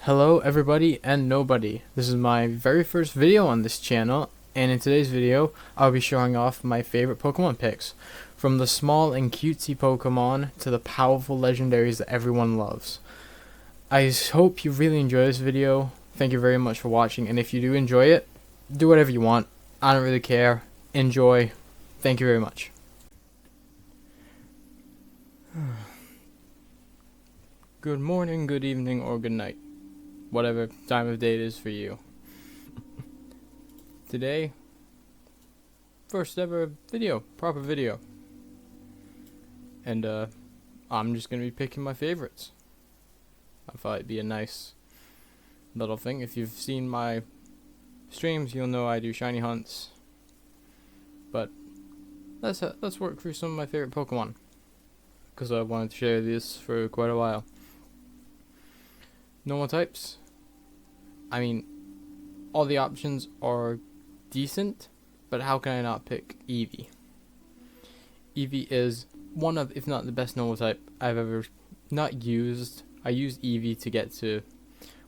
Hello everybody and nobody. This is my very first video on this channel, and in today's video I'll be showing off my favorite Pokemon picks. From the small and cutesy Pokemon to the powerful legendaries that everyone loves. I hope you really enjoy this video. Thank you very much for watching, and if you do enjoy it, do whatever you want. I don't really care. Enjoy. Thank you very much. Good morning, good evening, or good night. Whatever time of day it is for you. Today, first ever video, proper video. And I'm just gonna be picking my favorites. I thought it'd be a nice little thing. If you've seen my streams, you'll know I do shiny hunts. But let's work through some of my favorite Pokemon, because I wanted to share this for quite a while. Normal types. I mean, all the options are decent, but how can I not pick Eevee? Eevee is one of, if not the best normal type I've ever not used. I used Eevee to get to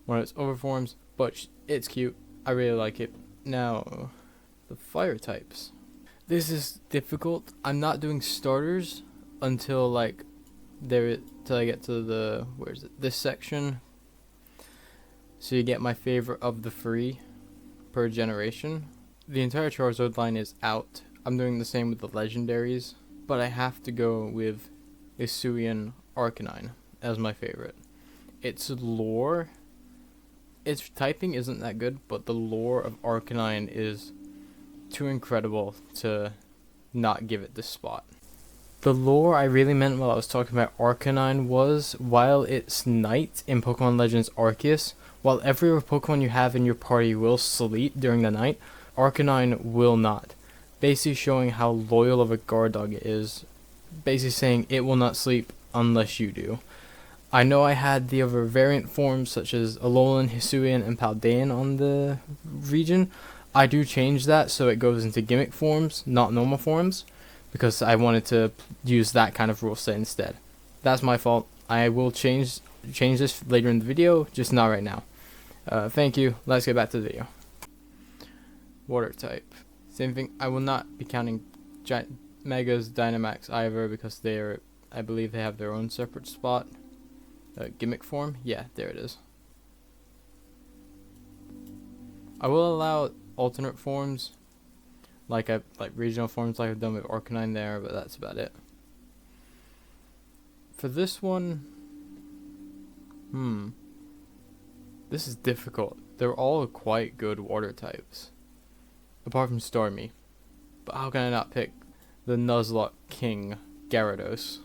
one of its overforms, but it's cute. I really like it. Now, the fire types. This is difficult. I'm not doing starters until till I get to the, where's it? This section. So you get my favorite of the 3 per generation. The entire Charizard line is out. I'm doing the same with the legendaries, but I have to go with Hisuian Arcanine as my favorite. Its lore, its typing isn't that good, but the lore of Arcanine is too incredible to not give it this spot. The lore I really meant while I was talking about Arcanine was, while it's night in Pokemon Legends Arceus, while every Pokemon you have in your party will sleep during the night, Arcanine will not. Basically showing how loyal of a guard dog it is. Basically saying it will not sleep unless you do. I know I had the other variant forms such as Alolan, Hisuian, and Paldean on the region. I do change that so it goes into gimmick forms, not normal forms, because I wanted to use that kind of rule set instead. That's my fault. I will change this later in the video, just not right now. Thank you. Let's get back to the video. Water type. Same thing. I will not be counting Megas, Dynamax either, because I believe they have their own separate spot. Gimmick form? Yeah, there it is. I will allow alternate forms, like regional forms like I've done with Arcanine there, but that's about it. For this one, this is difficult. They're all quite good water types, apart from Starmie. But how can I not pick the Nuzlocke King, Gyarados?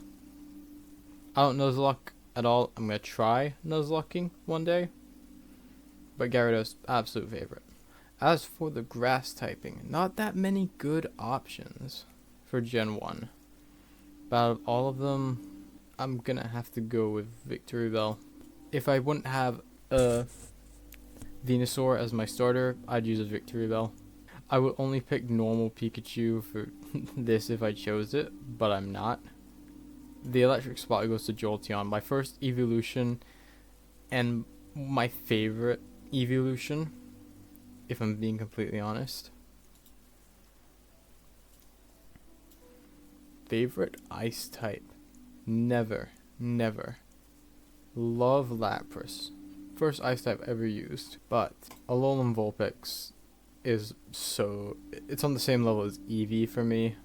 I don't Nuzlocke at all. I'm gonna try Nuzlocking one day, but Gyarados, absolute favorite. As for the grass typing, not that many good options for Gen 1. But out of all of them, I'm gonna have to go with Victreebel. If I wouldn't have a Venusaur as my starter, I'd use a Victreebel. I would only pick normal Pikachu for this if I chose it, but I'm not. The electric spot goes to Jolteon, my first evolution and my favorite evolution, if I'm being completely honest. Favorite ice type? Never. Love Lapras. First ice type ever used. But Alolan Vulpix is it's on the same level as Eevee for me.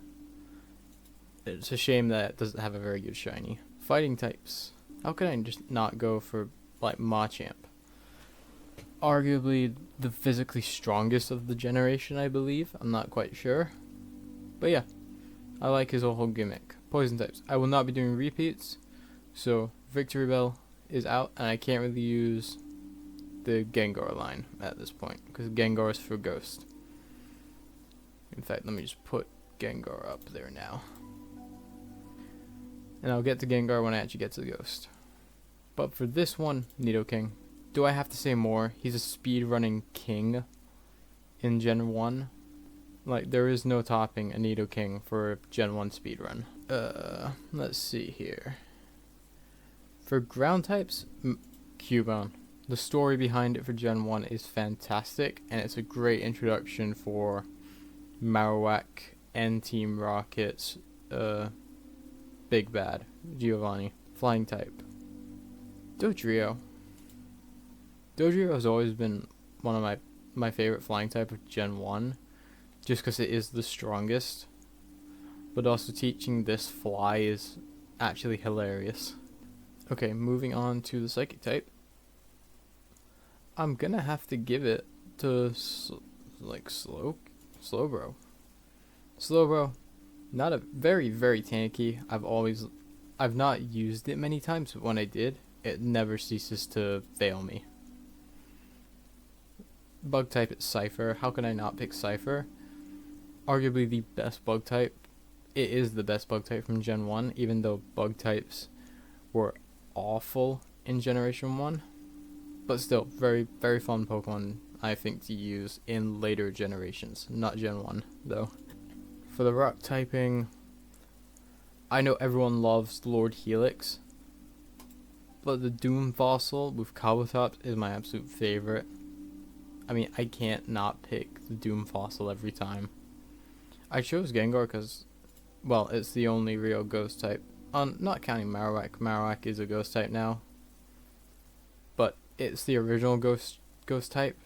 It's a shame that it doesn't have a very good shiny. Fighting types. How can I just not go for Machamp? Arguably the physically strongest of the generation, I believe. I'm not quite sure. But yeah, I like his whole gimmick. Poison types. I will not be doing repeats, so Victreebel is out, and I can't really use the Gengar line at this point, because Gengar is for Ghost. In fact, let me just put Gengar up there now. And I'll get to Gengar when I actually get to the Ghost. But for this one, Nidoking. Do I have to say more? He's a speedrunning king in Gen 1. There is no topping a Nidoking for Gen 1 speedrun. Let's see here. For ground types, Cubone. The story behind it for Gen 1 is fantastic, and it's a great introduction for Marowak and Team Rocket's Big Bad, Giovanni. Flying type. Dodrio. Dodrio has always been one of my favorite flying type of Gen 1, just because it is the strongest. But also teaching this fly is actually hilarious. Okay, moving on to the psychic type. I'm gonna have to give it to Slowbro. Slowbro, not a very tanky. I've not used it many times, but when I did, it never ceases to fail me. Bug type is Cypher. How can I not pick Cypher? Arguably the best bug type. It is the best bug type from Gen 1, even though bug types were awful in Generation 1. But still, very fun Pokemon, I think, to use in later generations. Not Gen 1, though. For the rock typing, I know everyone loves Lord Helix, but the Doom Fossil with Kabutops is my absolute favorite. I mean, I can't not pick the Doom Fossil every time. I chose Gengar because, well, it's the only real ghost type. Not counting Marowak. Marowak is a ghost type now. But it's the original ghost type.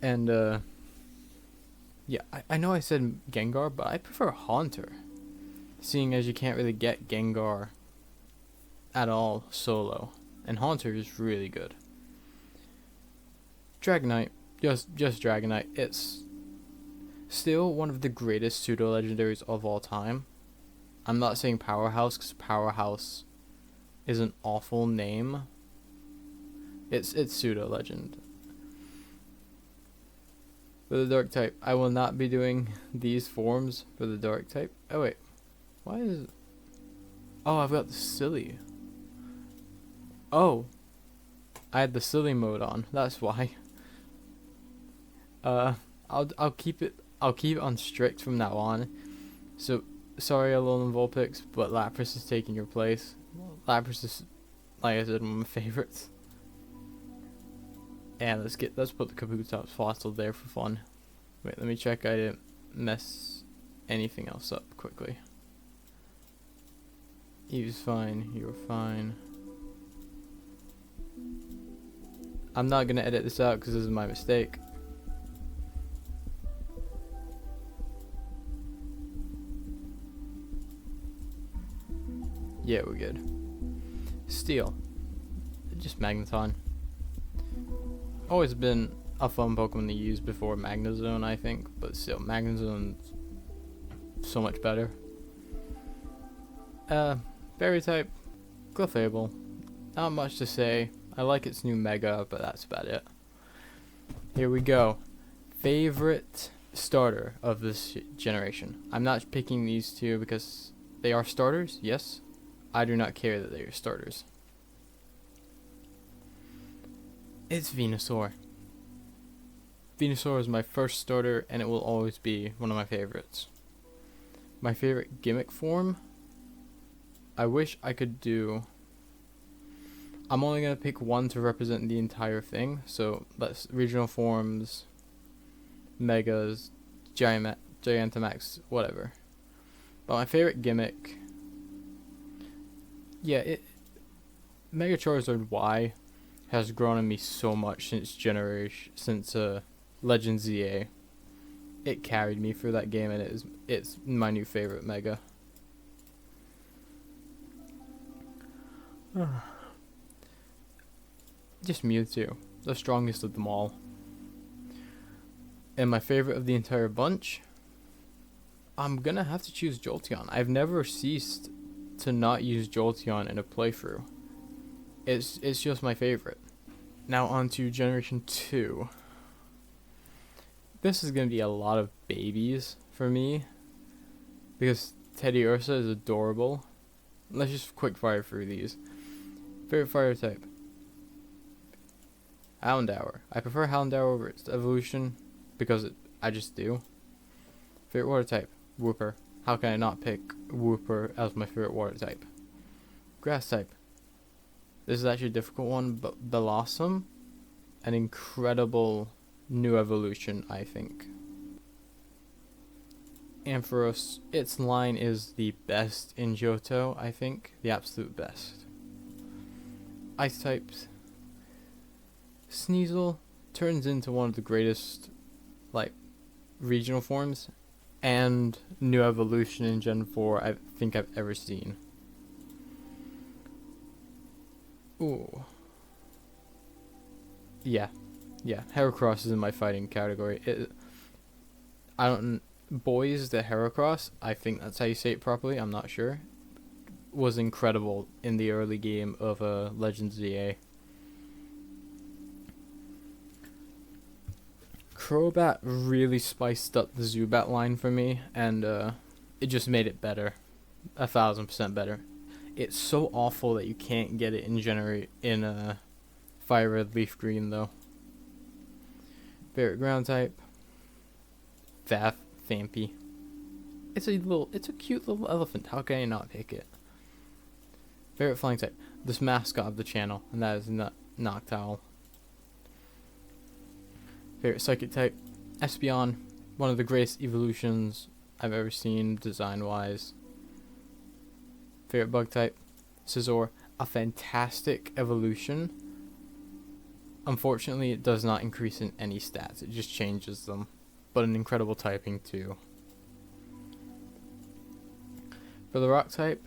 And, yeah, I know I said Gengar, but I prefer Haunter. Seeing as you can't really get Gengar at all solo. And Haunter is really good. Dragonite. Just Dragonite. It's still one of the greatest pseudo-legendaries of all time. I'm not saying Powerhouse, because Powerhouse is an awful name. It's pseudo-legend. For the Dark type, I will not be doing these forms for the Dark type. Oh wait, why is it? Oh, I've got the silly. Oh, I had the silly mode on. That's why. I'll keep it on strict from now on. So sorry, Alolan Vulpix, but Lapras is taking your place. Lapras is, like I said, one of my favorites. And let's put the Kabutops fossil there for fun. Wait, let me check I didn't mess anything else up quickly. He was fine. You were fine. I'm not gonna edit this out because this is my mistake. Yeah, we're good. Steel. Just Magneton. Always been a fun Pokemon to use before Magnezone, I think. But still, Magnezone's so much better. Fairy type. Clefable. Not much to say. I like its new Mega, but that's about it. Here we go. Favorite starter of this generation. I'm not picking these two because they are starters, yes. I do not care that they are starters. It's Venusaur. Venusaur is my first starter, and it will always be one of my favorites. My favorite gimmick form? I wish I could do... I'm only going to pick one to represent the entire thing, so that's regional forms, Megas, Gigantamax, whatever. But my favorite gimmick... Yeah, Mega Charizard Y has grown on me so much since Legend ZA. It carried me through that game, and it's my new favorite Mega. Just Mewtwo, the strongest of them all. And my favorite of the entire bunch, I'm gonna have to choose Jolteon. I've never ceased to not use Jolteon in a playthrough. It's just my favorite. Now on to Generation 2. This is gonna be a lot of babies for me, because Teddy Ursa is adorable. Let's just quick fire through these. Favorite fire type? Houndour. I prefer Houndour over its evolution because I just do. Favorite water type? Wooper. How can I not pick Wooper as my favorite water type? Grass type? This is actually a difficult one, but Blossom, an incredible new evolution, I think. Ampharos, its line is the best in Johto, I think. The absolute best. Ice types. Sneasel turns into one of the greatest, like, regional forms and new evolution in Gen 4 I think I've ever seen. Ooh. Yeah. Heracross is in my fighting category. Boys, the Heracross, I think that's how you say it properly, I'm not sure, was incredible in the early game of Legends ZA. Crobat really spiced up the Zubat line for me, and it just made it better. 1000% better. It's so awful that you can't get it in Fire Red Leaf Green though. Favorite ground type? Vampy. It's a cute little elephant. How can I not pick it? Favorite flying type? This mascot of the channel, and that is Noctowl. Favorite psychic type? Espeon, one of the greatest evolutions I've ever seen design-wise. Favorite bug type? Scizor, a fantastic evolution. Unfortunately, it does not increase in any stats, it just changes them. But an incredible typing too. For the rock type,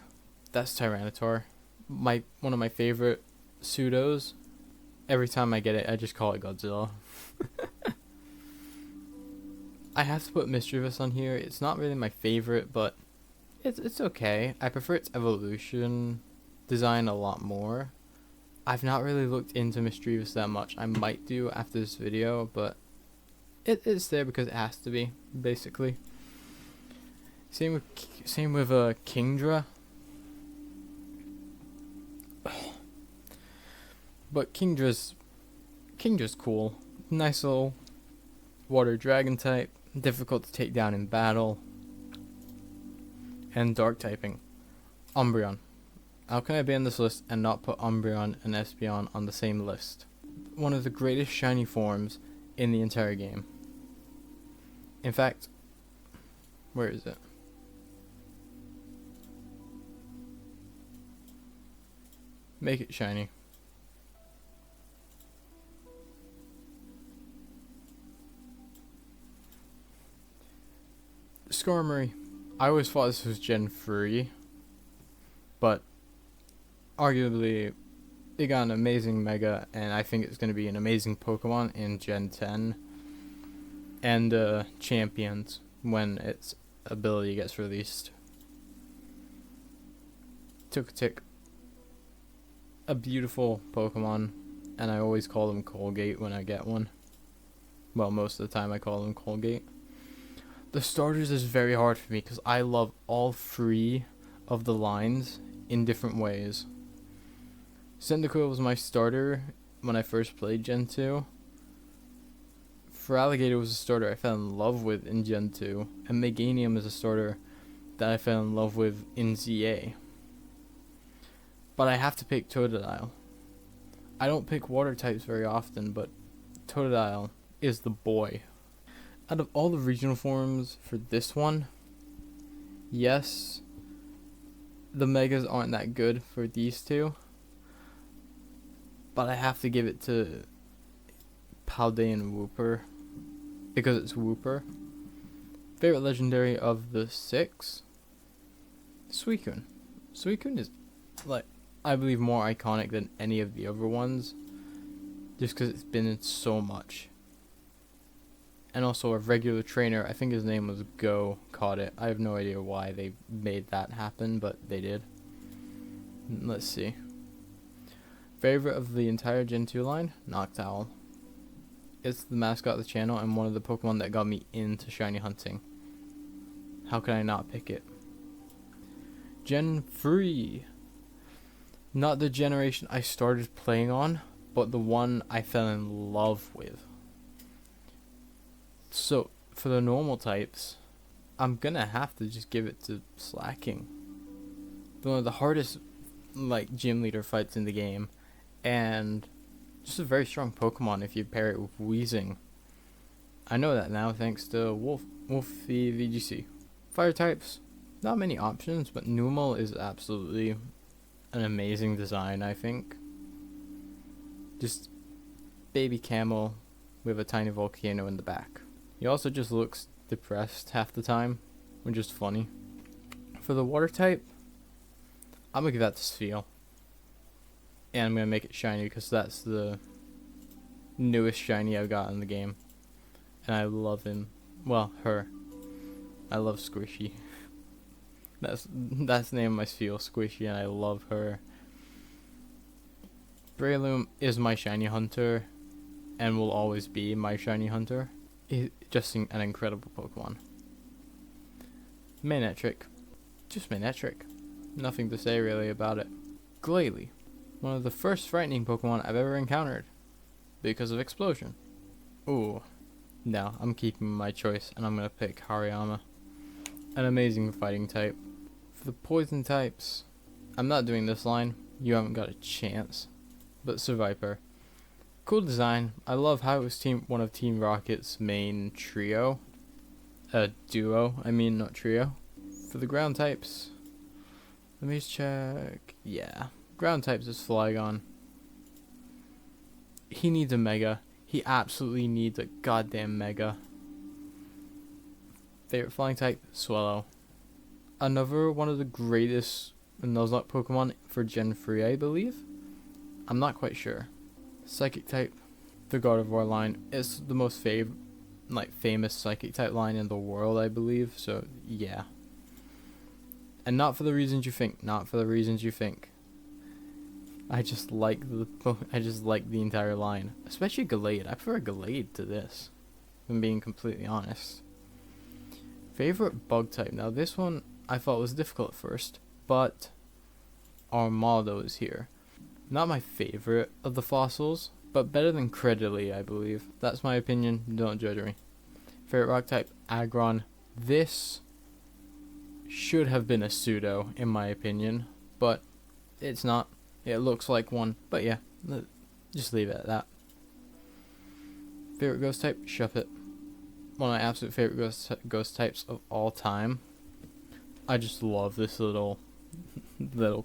that's Tyranitar. One of my favorite pseudos. Every time I get it, I just call it Godzilla. I have to put Mischievous on here. It's not really my favorite, but it's okay. I prefer its evolution design a lot more. I've not really looked into Mischievous that much. I might do after this video, but it is there because it has to be, basically. Same with Kingdra. But Kingdra's cool. Nice little water dragon type. Difficult to take down in battle. And dark typing. Umbreon. How can I be on this list and not put Umbreon and Espeon on the same list? One of the greatest shiny forms in the entire game. In fact, where is it? Make it shiny. Skarmory. I always thought this was Gen 3, but arguably it got an amazing Mega, and I think it's going to be an amazing Pokemon in Gen 10 and Champions when its ability gets released. Took a beautiful Pokemon, and I always call them Colgate when I get one. Well, most of the time I call them Colgate. The starters is very hard for me because I love all three of the lines in different ways. Cyndaquil was my starter when I first played Gen 2. Feraligatr was a starter I fell in love with in Gen 2. And Meganium is a starter that I fell in love with in ZA. But I have to pick Totodile. I don't pick water types very often, but Totodile is the boy. Out of all the regional forms for this one, yes, the Megas aren't that good for these two, but I have to give it to Paldean Wooper because it's Wooper. Favorite legendary of the 6? Suicune. Suicune is, like, I believe more iconic than any of the other ones, just because it's been in so much. And also a regular trainer, I think his name was Go, caught it. I have no idea why they made that happen, but they did. Let's see. Favorite of the entire Gen 2 line? Noctowl. It's the mascot of the channel and one of the Pokemon that got me into shiny hunting. How can I not pick it? Gen 3. Not the generation I started playing on, but the one I fell in love with. So, for the normal types, I'm gonna have to just give it to Slacking. One of the hardest, like, gym leader fights in the game, and just a very strong Pokemon if you pair it with Weezing. I know that now thanks to Wolfie VGC. Fire types, not many options, but Numel is absolutely an amazing design, I think. Just baby camel with a tiny volcano in the back. He also just looks depressed half the time, which is funny. For the water type, I'm gonna give that to Spheal. And I'm gonna make it shiny because that's the newest shiny I've got in the game. And I love him. Well, her. I love Squishy. That's the name of my Spheal, Squishy, and I love her. Breloom is my shiny hunter and will always be my shiny hunter. He's just an incredible Pokemon. Manectric. Just Manectric. Nothing to say really about it. Glalie. One of the first frightening Pokemon I've ever encountered. Because of Explosion. Ooh. No, I'm keeping my choice and I'm gonna pick Hariyama. An amazing fighting type. For the poison types, I'm not doing this line. You haven't got a chance. But Survivor. Cool design. I love how it was one of Team Rocket's main trio. Duo, I mean, not trio. For the ground types, let me just check. Yeah, ground types is Flygon. He needs a Mega. He absolutely needs a goddamn Mega. Favorite flying type, Swallow. Another one of the greatest Nuzlocke Pokemon for Gen 3, I believe. I'm not quite sure. Psychic type, the Gardevoir line is the most famous psychic type line in the world, I believe. So yeah. And not for the reasons you think. Not for the reasons you think. I just like the entire line, especially Gallade. I prefer Gallade to this, if I'm being completely honest. Favorite bug type. Now this one I thought was difficult at first, but Armaldo is here. Not my favorite of the fossils, but better than Credily, I believe. That's my opinion. Don't judge me. Favorite rock type, Aggron. This should have been a pseudo, in my opinion, but it's not. It looks like one, but yeah, just leave it at that. Favorite ghost type, Shuppet. One of my absolute favorite ghost types of all time. I just love this little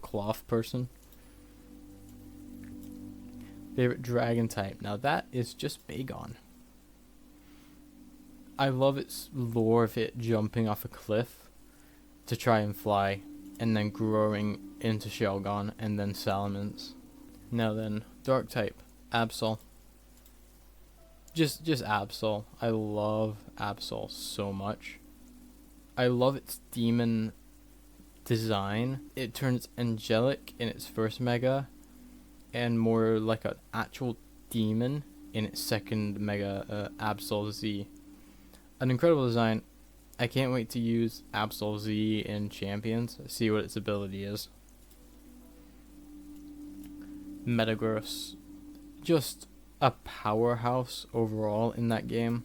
cloth person. Favorite dragon type. Now that is just Bagon. I love its lore of it jumping off a cliff to try and fly, and then growing into Shelgon, and then Salamence. Now then, dark type, Absol. Just Absol. I love Absol so much. I love its demon design. It turns angelic in its first Mega, and more like an actual demon in its second Mega, Absol Z. An incredible design. I can't wait to use Absol Z in Champions, see what its ability is. Metagross. Just a powerhouse overall in that game.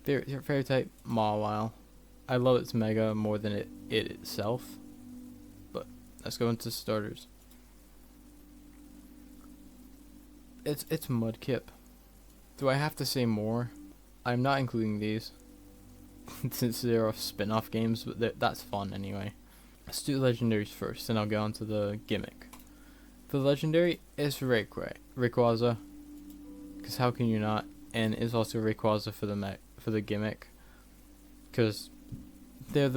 Favorite fairy type, Mawile. I love its Mega more than it itself. But let's go into starters. It's Mudkip. Do I have to say more? I'm not including these since they're spin-off games, but that's fun anyway. Let's do legendaries first, and I'll go on to the gimmick. For the legendary, it's Rayquaza, because how can you not? And it's also Rayquaza for the gimmick, because they're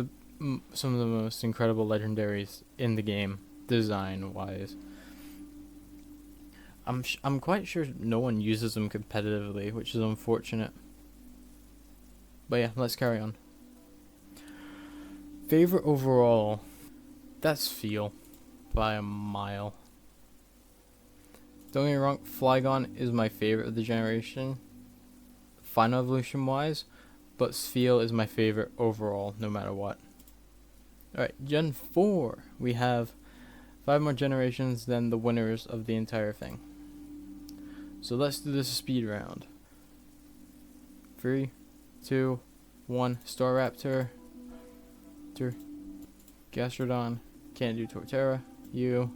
some of the most incredible legendaries in the game, design-wise. I'm quite sure no one uses them competitively, which is unfortunate. But yeah, let's carry on. Favorite overall, that's Spheal by a mile. Don't get me wrong, Flygon is my favorite of the generation, final evolution wise, but Spheal is my favorite overall, no matter what. Alright, Gen 4, we have 5 more generations than the winners of the entire thing. So let's do this speed round. 3, 2, 1. Staraptor. Gastrodon. Can't do Torterra. You.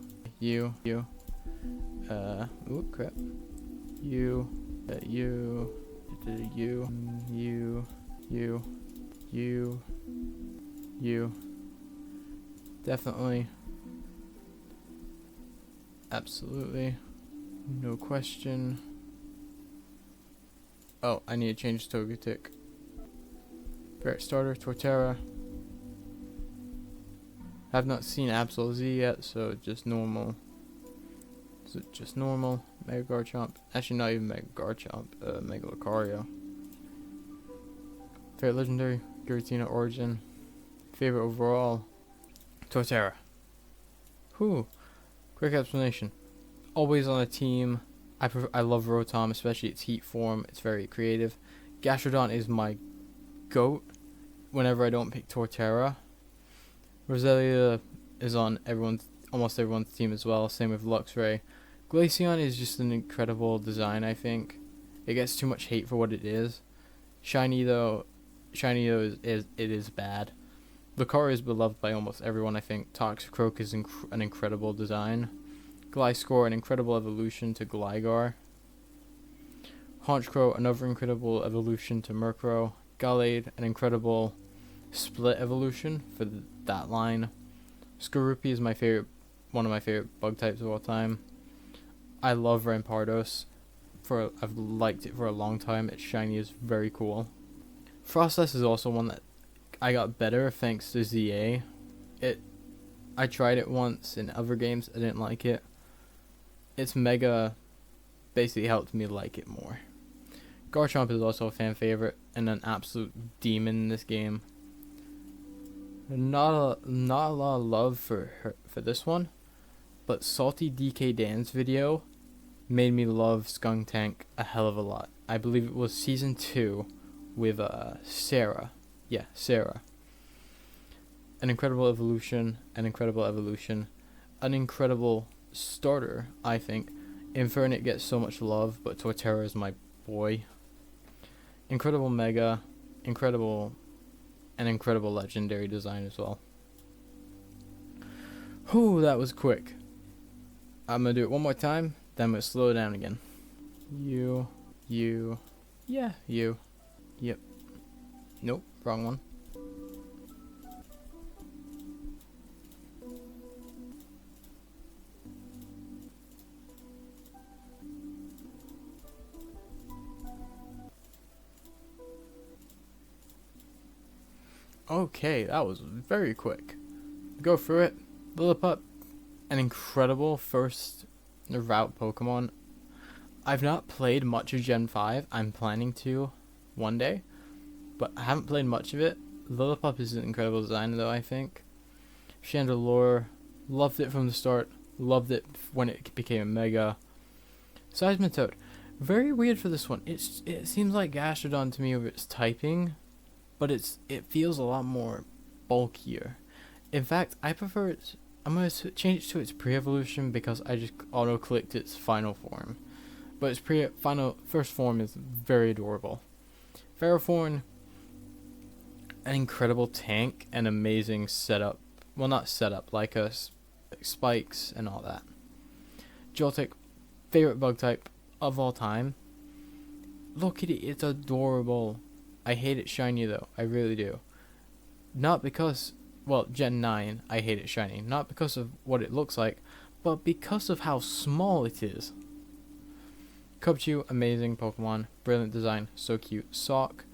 Oh crap. You, you, you. Definitely. Absolutely. No question. Oh, I need to change Togetic. Favorite starter, Torterra. I've not seen Absol Z yet, so just normal. Is it just normal? Mega Garchomp. Actually, not even Mega Garchomp. Mega Lucario. Favorite legendary, Giratina Origin. Favorite overall, Torterra. Whew. Quick explanation. Always on a team. I love Rotom, especially its heat form. It's very creative. Gastrodon is my GOAT whenever I don't pick Torterra. Roselia is on almost everyone's team as well. Same with Luxray. Glaceon is just an incredible design, I think. It gets too much hate for what it is. Shiny though is bad. Lucario is beloved by almost everyone, I think. Toxicroak is an incredible design. Gliscor, an incredible evolution to Gligar. Honchkrow, another incredible evolution to Murkrow. Gallade, an incredible split evolution for that line. Skorupi is one of my favorite bug types of all time. I love Rampardos. I've liked it for a long time. Its shiny is very cool. Frostless is also one that I got better thanks to ZA. I tried it once in other games. I didn't like it. Its Mega basically helped me like it more. Garchomp is also a fan favorite and an absolute demon in this game. Not a lot of love for this one, but Salty DK Dan's video made me love Skuntank a hell of a lot. I believe it was season 2 with Sarah. Yeah, Sarah. An incredible evolution, an incredible starter, I think. Infernape gets so much love, but Torterra is my boy. Incredible Mega, an incredible legendary design as well. Whew, that was quick. I'm gonna do it one more time, then I'm gonna slow it down again. You. Yep. Nope, wrong one. Okay, that was very quick. Go through it. Lillipup, an incredible first route Pokemon. I've not played much of Gen 5. I'm planning to one day, but I haven't played much of it. Lillipup is an incredible design though, I think. Chandelure, loved it from the start. Loved it when it became a Mega. Seismitoad, very weird for this one. It seems like Gastrodon to me with its typing, but it feels a lot more bulkier. In fact, I prefer it. I'm going to change it to its pre-evolution because I just auto-clicked its final form. But its first form is very adorable. Ferrothorn, an incredible tank and amazing setup. Well, not setup, like spikes and all that. Joltik, favorite bug type of all time. Look at it, it's adorable. I hate it shiny though, I really do. Not because, well, Gen 9, I hate it shiny. Not because of what it looks like, but because of how small it is. Cubchoo, amazing Pokemon, brilliant design, so cute. Sock,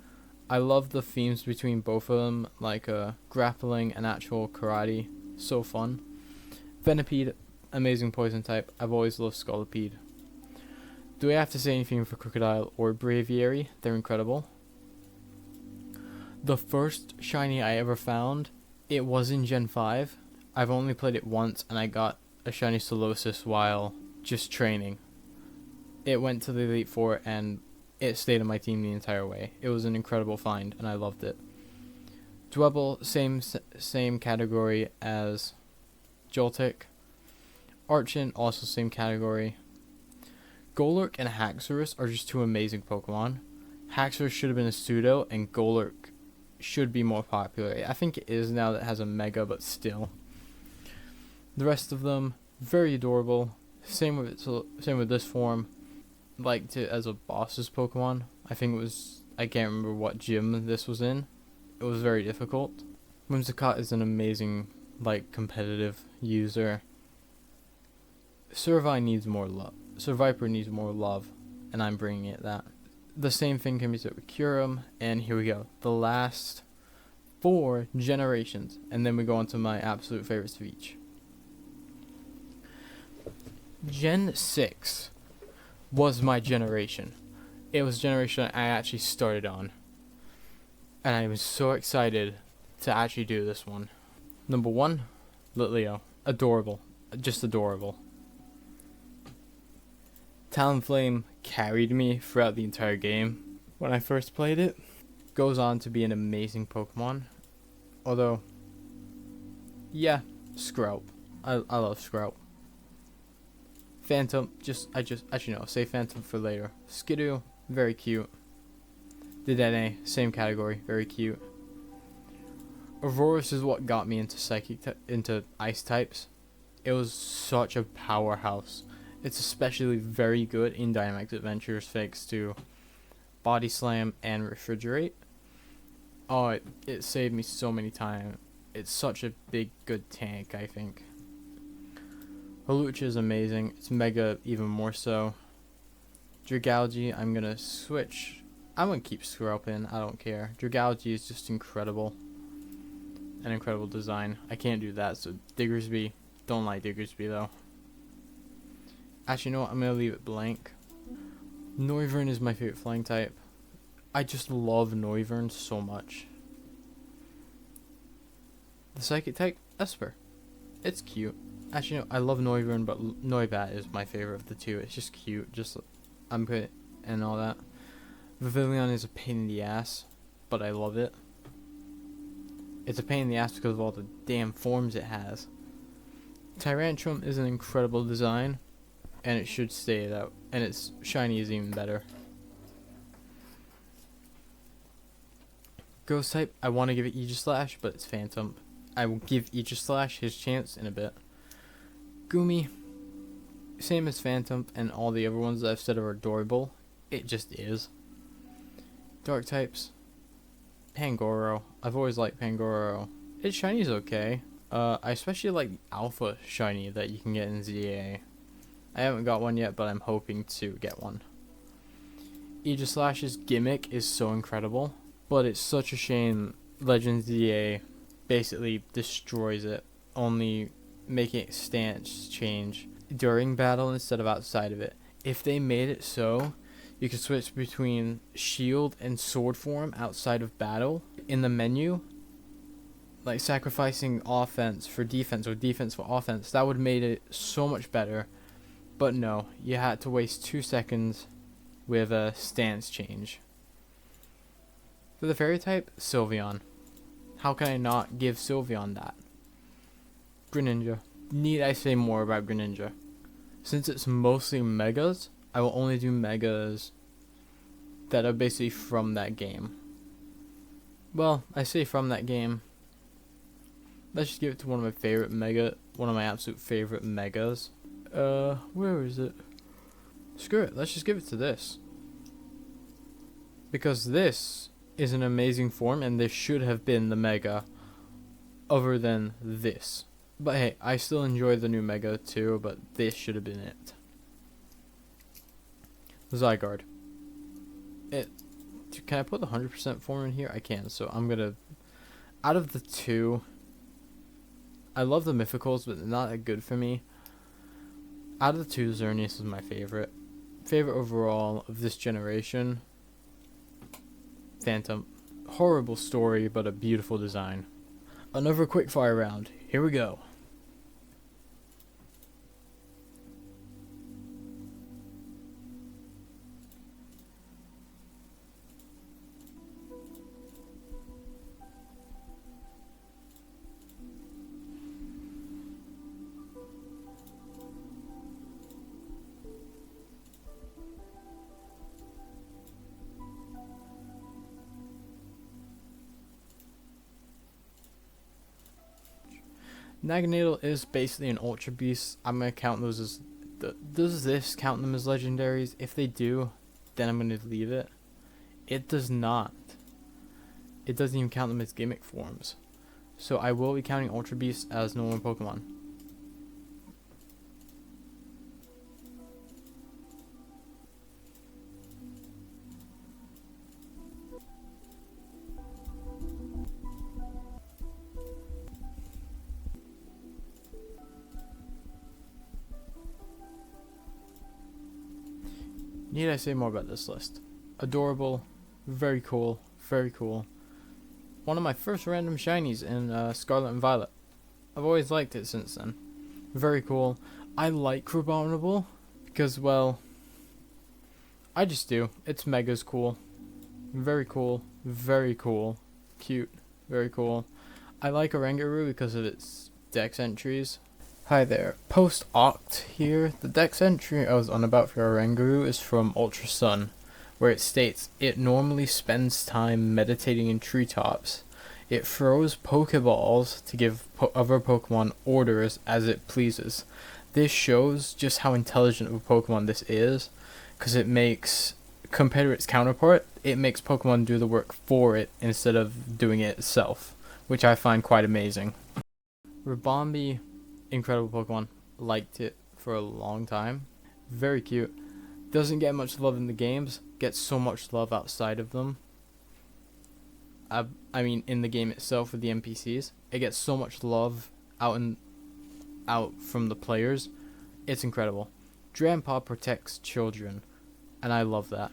I love the themes between both of them, like grappling and actual karate, so fun. Venipede, amazing poison type, I've always loved Scolipede. Do I have to say anything for Crocodile or Braviary? They're incredible. The first shiny I ever found, it was in Gen 5. I've only played it once and I got a shiny Solosis while just training. It went to the Elite Four and it stayed on my team the entire way. It was an incredible find and I loved it. Dwebble, same category as Joltik. Archon, also same category. Golurk and Haxorus are just two amazing Pokemon. Haxorus should have been a pseudo and Golurk should be more popular. I think it is now that it has a Mega, but still. The rest of them, very adorable. Same with this form. Liked it as a boss's Pokemon. I can't remember what gym this was in. It was very difficult. Whimsicott is an amazing, competitive user. Surviper needs more love, and I'm bringing it that. The same thing can be said with Kyurem, and here we go. The last 4 generations, and then we go on to my absolute favorites of each. Gen 6 was my generation. It was generation I actually started on. And I was so excited to actually do this one. Number 1, Litleo. Adorable. Just adorable. Talonflame carried me throughout the entire game when I first played it. Goes on to be an amazing Pokemon. Although, yeah, Sprout. I love Sprout. Phantom, say Phantom for later. Skidoo, very cute. Dedenne, same category, very cute. Aurorus is what got me into into ice types. It was such a powerhouse. It's especially very good in Dynamax Adventures thanks to Body Slam and Refrigerate. Oh, it saved me so many times. It's such a big, good tank, I think. Hawlucha is amazing. It's Mega even more so. Dragalge, I'm gonna switch. I'm gonna keep Scorpion. I don't care. Dragalge is just incredible. An incredible design. I can't do that, so Diggersby. Don't like Diggersby though. Actually, you know what? I'm gonna leave it blank. Noivern is my favorite flying type. I just love Noivern so much. The psychic type, Esper. It's cute. Actually, no, I love Noivern, but Noibat is my favorite of the two. It's just cute. I'm good and all that. Vivillon is a pain in the ass, but I love it. It's a pain in the ass because of all the damn forms it has. Tyrantrum is an incredible design, and it should stay that. And its shiny is even better. Ghost type, I want to give it Aegislash, but it's Phantom. I will give Aegislash his chance in a bit. Gumi, same as Phantom, and all the other ones that I've said are adorable. It just is. Dark types, Pangoro. I've always liked Pangoro. Its shiny is okay. I especially like Alpha shiny that you can get in ZA. I haven't got one yet, but I'm hoping to get one. Aegislash's gimmick is so incredible, but it's such a shame Legends ZA basically destroys it, only making its stance change during battle instead of outside of it. If they made it so you could switch between shield and sword form outside of battle in the menu, like sacrificing offense for defense or defense for offense, that would have made it so much better. But no, you had to waste 2 seconds with a stance change. For the fairy type, Sylveon. How can I not give Sylveon that? Greninja. Need I say more about Greninja? Since it's mostly Megas, I will only do Megas that are basically from that game. Well, I say from that game. Let's just give it to one of my absolute favorite Megas. Where is it? Screw it, let's just give it to this. Because this is an amazing form, and this should have been the Mega other than this. But hey, I still enjoy the new Mega too, but this should have been it. Zygarde. Can I put the 100% form in here? I can, so I'm gonna... Out of the two, I love the Mythicals, but they're not that good for me. Out of the two, Xerneas is my favorite. Favorite overall of this generation. Phantom. Horrible story, but a beautiful design. Another quickfire round. Here we go. Naganadel is basically an Ultra Beast. I'm going to count those as Does this count them as legendaries? If they do, then I'm going to leave it. It does not. It doesn't even count them as gimmick forms. So I will be counting Ultra Beasts as normal Pokemon. Need I say more about this list? Adorable, very cool, very cool. One of my first random shinies in Scarlet and Violet. I've always liked it since then. Very cool. I like Crabominable because, well, I just do. It's megas cool. Very cool, very cool. Cute, very cool. I like Oranguru because of its dex entries. Hi there, post-oct here. The dex entry I was on about for Oranguru is from Ultra Sun, where it states, it normally spends time meditating in treetops. It throws Pokeballs to give other Pokemon orders as it pleases. This shows just how intelligent of a Pokemon this is, because it makes, compared to its counterpart, it makes Pokemon do the work for it instead of doing it itself, which I find quite amazing. Ribombee, incredible Pokemon. Liked it for a long time. Very cute. Doesn't get much love in the games. Gets so much love outside of them. I mean, in the game itself with the NPCs, it gets so much love out from the players. It's incredible. Grandpa protects children, and I love that.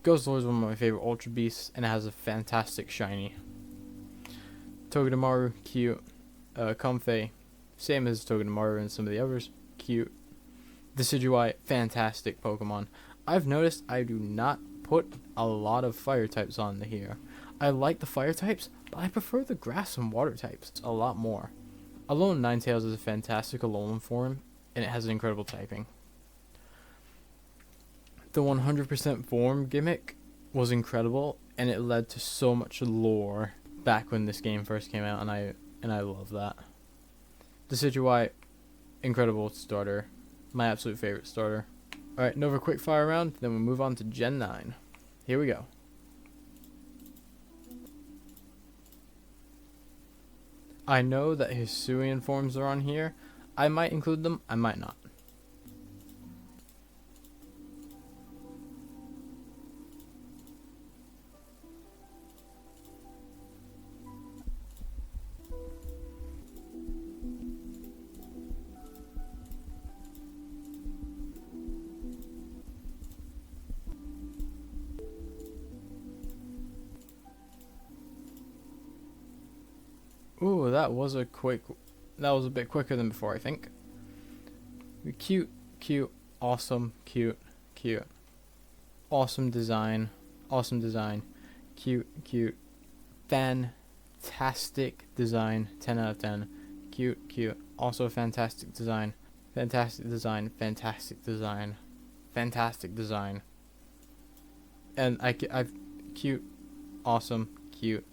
Guzzlord is one of my favorite Ultra Beasts, and it has a fantastic shiny. Togedemaru, cute. Comfey, same as Togedemaru and some of the others, cute. Decidueye, fantastic Pokemon. I've noticed I do not put a lot of fire types on here. I like the fire types, but I prefer the grass and water types a lot more. Alolan Ninetales is a fantastic Alolan form, and it has an incredible typing. The 100% form gimmick was incredible, and it led to so much lore back when this game first came out, and I love that. Decidueye, incredible starter. My absolute favorite starter. Alright, another quick fire round, then we'll move on to Gen 9. Here we go. I know that Hisuian forms are on here. I might include them, I might not. Ooh, that was a bit quicker than before, I think. Cute, cute, awesome, cute, cute. Awesome design, cute, cute. Fantastic design, 10 out of 10. Cute, cute. Also fantastic design, fantastic design, fantastic design, fantastic design. And I've cute, awesome, cute.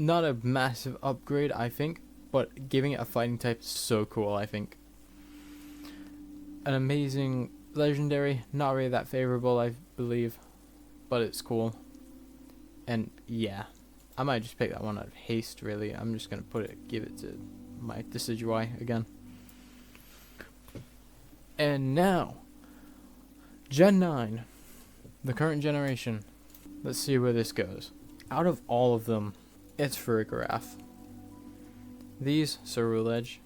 Not a massive upgrade, I think, but giving it a fighting type is so cool, I think. An amazing legendary, not really that favorable, I believe, but it's cool. And yeah, I might just pick that one out of haste, really. I'm just going to give it to my Decidueye again. And now, Gen 9, the current generation. Let's see where this goes. Out of all of them, it's Farigiraf. These, Ceruledge.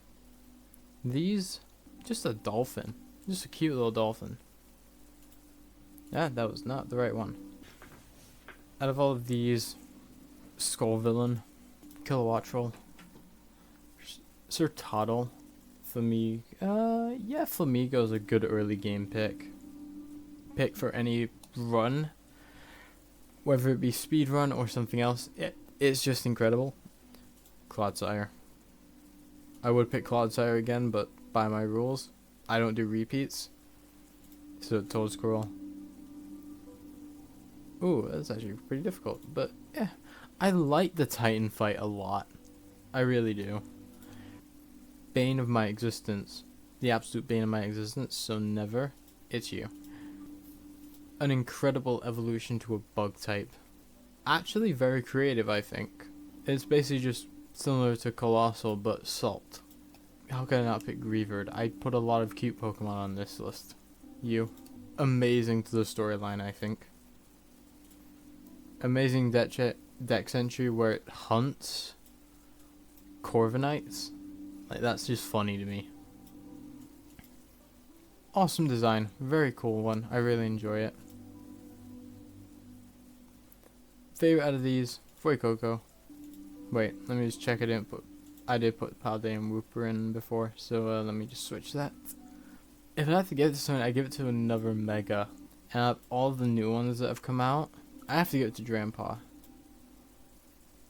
These, just a dolphin. Just a cute little dolphin. Ah, that was not the right one. Out of all of these, Skullvillain, Kilowattrel, Sertottle, Flamigo. Yeah, Flamigo's a good early game pick. Pick for any run, whether it be speed run or something else. It's just incredible. Clodsire. I would pick Clodsire again, but by my rules, I don't do repeats. So Toadsquirrel. Ooh, that's actually pretty difficult, but yeah. I like the Titan fight a lot. I really do. Bane of my existence. the absolute bane of my existence, so never. It's you. An incredible evolution to a bug type. Actually very creative, I think. It's basically just similar to Colossal, but Salt. How can I not pick Greavard? I put a lot of cute Pokemon on this list. You. Amazing to the storyline, I think. Amazing Dex entry where it hunts Corviknights. Like, that's just funny to me. Awesome design. Very cool one. I really enjoy it. Favorite out of these, Fuecoco. Wait, let me just check it in. I did put Paldean and Wooper in before, so let me just switch that. If I have to give it to someone, I give it to another Mega. And out of all the new ones that have come out, I have to give it to Drampa.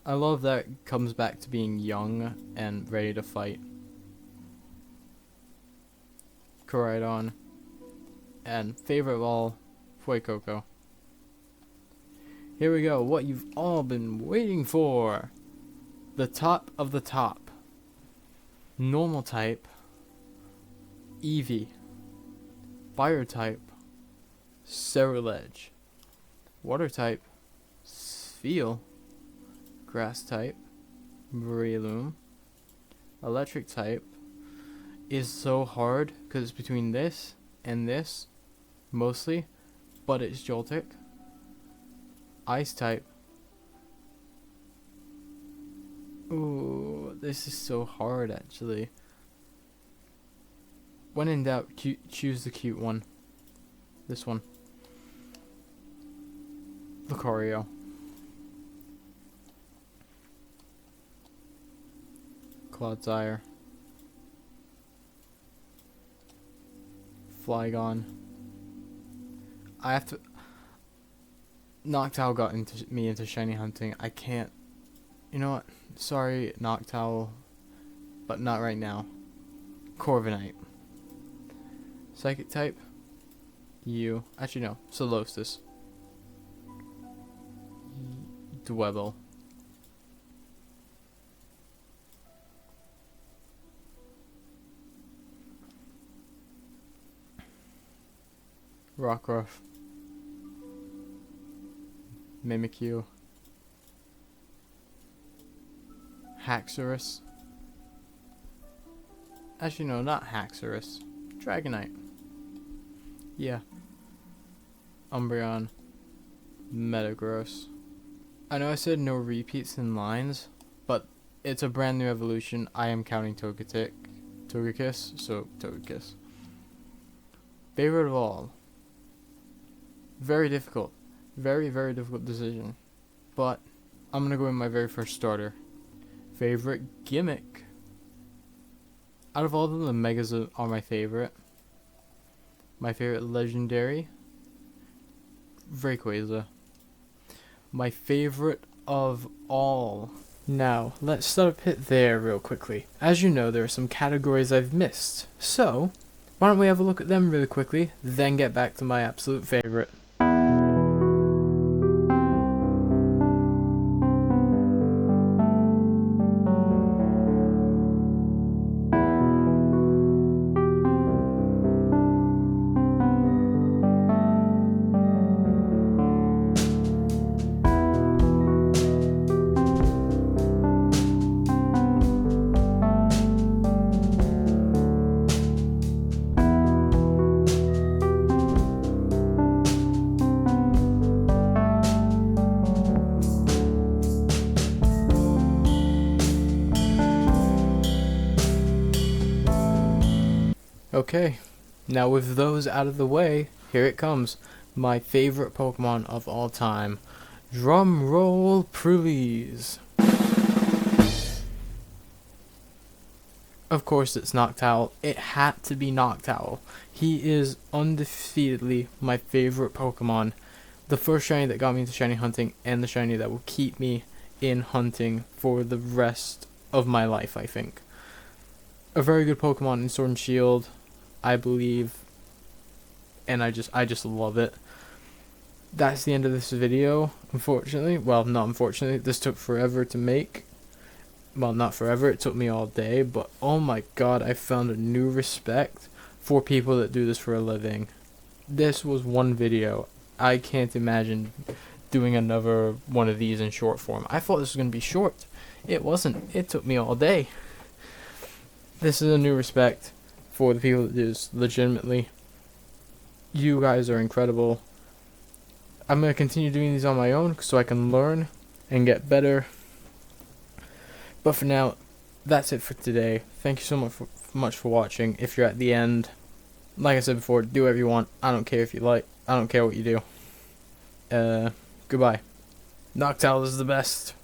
I love that it comes back to being young and ready to fight. Koraidon. And favorite of all, Fuecoco. Here we go, what you've all been waiting for. The top of the top. Normal type, Eevee. Fire type, Ceruledge. Water type, Spheal. Grass type, Breloom. Electric type is so hard because it's between this and this, mostly, but it's Joltik. Ice type. Ooh, this is so hard actually. When in doubt, choose the cute one. This one. Lucario. Clodsire. Flygon. I have to... Noctowl got me into shiny hunting. I can't... You know what? Sorry, Noctowl. But not right now. Corviknight. Psychic type? You. Actually, no. Solosis. Dwebble. Rockruff. Mimikyu. Haxorus. Actually, no, not Haxorus. Dragonite. Yeah. Umbreon. Metagross. I know I said no repeats in lines, but it's a brand new evolution. I am counting Togekiss, so Togekiss. Favorite of all. Very difficult. Very, very difficult decision. But I'm gonna go with my very first starter. Favorite gimmick. Out of all of them, the Megas are my favorite. My favorite legendary, Rayquaza. My favorite of all. Now, let's start a pit there real quickly. As you know, there are some categories I've missed. So, why don't we have a look at them really quickly, then get back to my absolute favorite. Okay, now with those out of the way, here it comes. My favorite Pokemon of all time. Drum roll, please. Of course it's Noctowl. It had to be Noctowl. He is undefeatedly my favorite Pokemon. The first shiny that got me into shiny hunting, and the shiny that will keep me in hunting for the rest of my life, I think. A very good Pokemon in Sword and Shield, I believe, and I just love it. That's the end of this video, unfortunately. Well, not unfortunately, this took forever to make. well, not forever, it took me all day, but oh my god, I found a new respect for people that do this for a living. This was one video. I can't imagine doing another one of these in short form. I thought this was going to be short. It wasn't. It took me all day. This is a new respect for the people that do this legitimately. You guys are incredible. I'm going to continue doing these on my own so I can learn and get better. But for now, that's it for today. Thank you so much for watching. If you're at the end, like I said before, do whatever you want. I don't care if you like. I don't care what you do. Goodbye. Noctowl is the best.